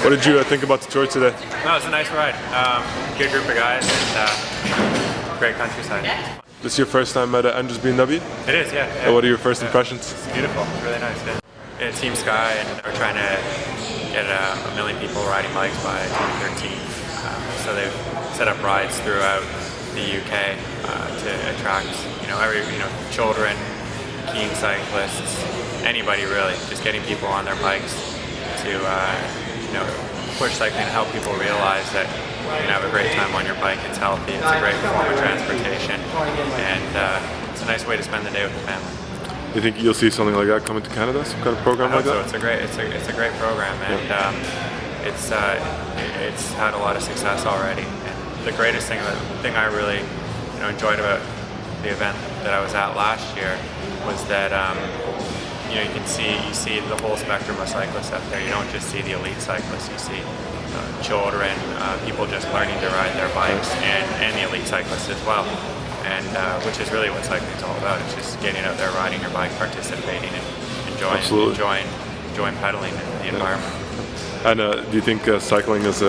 What did you think about the tour today? No, it was a nice ride. Good group of guys and great countryside. This is your first time at Endras BMW? It is, yeah. What are your first impressions? It's beautiful, really nice. Yeah, Team Sky, and we're trying to get a million people riding bikes by 2013. So they've set up rides throughout the UK to attract, children, keen cyclists, anybody really. Just getting people on their bikes to, push cycling and help people realize that you can have a great time on your bike. It's healthy, it's a great form of transportation, and it's a nice way to spend the day with the family. You think you'll see something like that coming to Canada? Some kind of program like that? So it's a great program, and it's had a lot of success already. And the greatest thing, the thing I really enjoyed about the event that I was at last year was that you see the whole spectrum of cyclists out there. You don't just see the elite cyclists. You see children, people just learning to ride their bikes, and the elite cyclists as well. And which is really what cycling is all about. It's just getting out there, riding your bike, participating, and enjoying pedaling in the environment. And do you think cycling has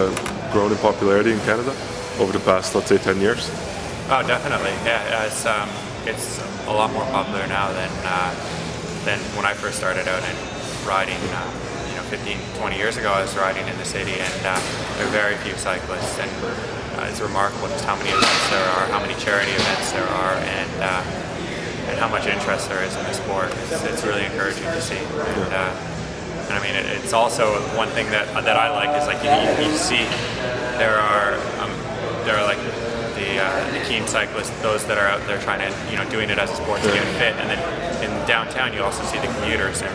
grown in popularity in Canada over the past, let's say, 10 years? Oh, definitely. Yeah, it's a lot more popular now than when I first started out and riding. 15, 20 years ago, I was riding in the city, and there are very few cyclists. And it's remarkable just how many events there are, how many charity events there are, and how much interest there is in the sport. It's really encouraging to see. And I mean, it's also one thing that I like is like you see there are like the keen cyclists, those that are out there trying to doing it as a sport to get fit, and then in downtown you also see the commuters. And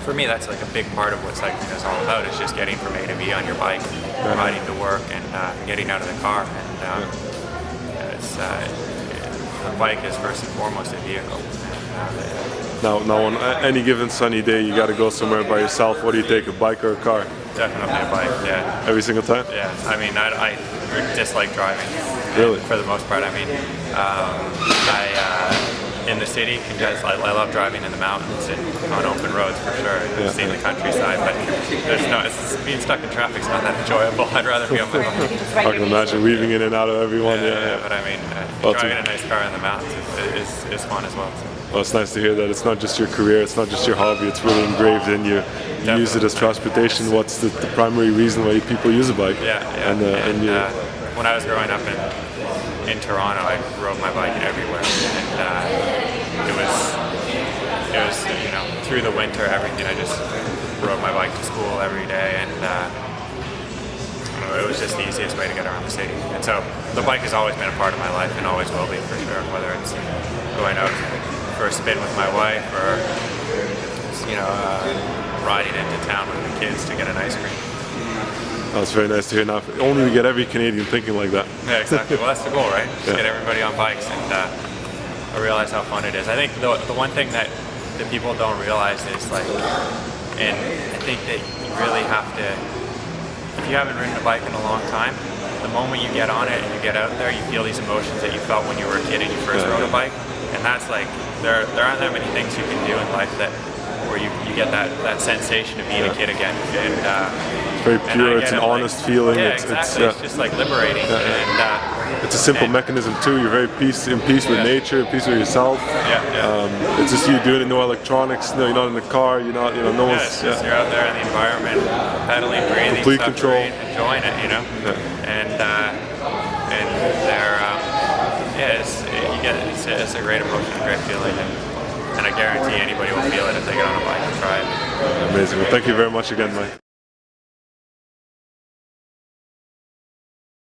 for me, that's like a big part of what cycling is all about. It's just getting from A to B on your bike, riding to work, and getting out of the car. And the bike is first and foremost a vehicle. Now on any given sunny day, you got to go somewhere by yourself. What do you take, a bike or a car? Definitely a bike. Yeah. Every single time? Yeah. I mean, I dislike driving. Really? For the most part. I mean, in the city, because I love driving in the mountains and on open roads for sure, and seeing the countryside, but being stuck in traffic's not that enjoyable. I'd rather be on my bike. I can imagine weaving in and out of everyone. Yeah. But I mean, driving a nice car in the mountains is fun as well. Well, it's nice to hear that it's not just your career, it's not just your hobby, it's really engraved in you. You use it as transportation. What's the primary reason why people use a bike? When I was growing up in Toronto, I rode my bike everywhere, and it was through the winter, everything. I just rode my bike to school every day, and it was just the easiest way to get around the city. And so the bike has always been a part of my life, and always will be for sure. Whether it's going out for a spin with my wife, or riding into town with the kids to get an ice cream. That's very nice to hear. Now, only we get every Canadian thinking like that. Yeah, exactly. Well, that's the goal, right? Just get everybody on bikes, and I realize how fun it is. I think the one thing that people don't realize is and I think that you really have to, if you haven't ridden a bike in a long time, the moment you get on it and you get out there, you feel these emotions that you felt when you were a kid and you first rode a bike, and that's like there aren't that many things you can do in life where you get that sensation of being a kid again. And it's very pure, it's an honest feeling. Yeah, exactly. It's just like liberating. And it's a simple mechanism too. You're very in peace with nature, in peace with yourself. It's just you doing it, no electronics, you're not in the car, you're not, no one's... It's just you're out there in the environment, pedaling, breathing, complete control, enjoying it, And it's a great emotion, a great feeling, and I guarantee anybody will feel it if they get on a bike and try it. Amazing. Well, thank you very much again, Mike.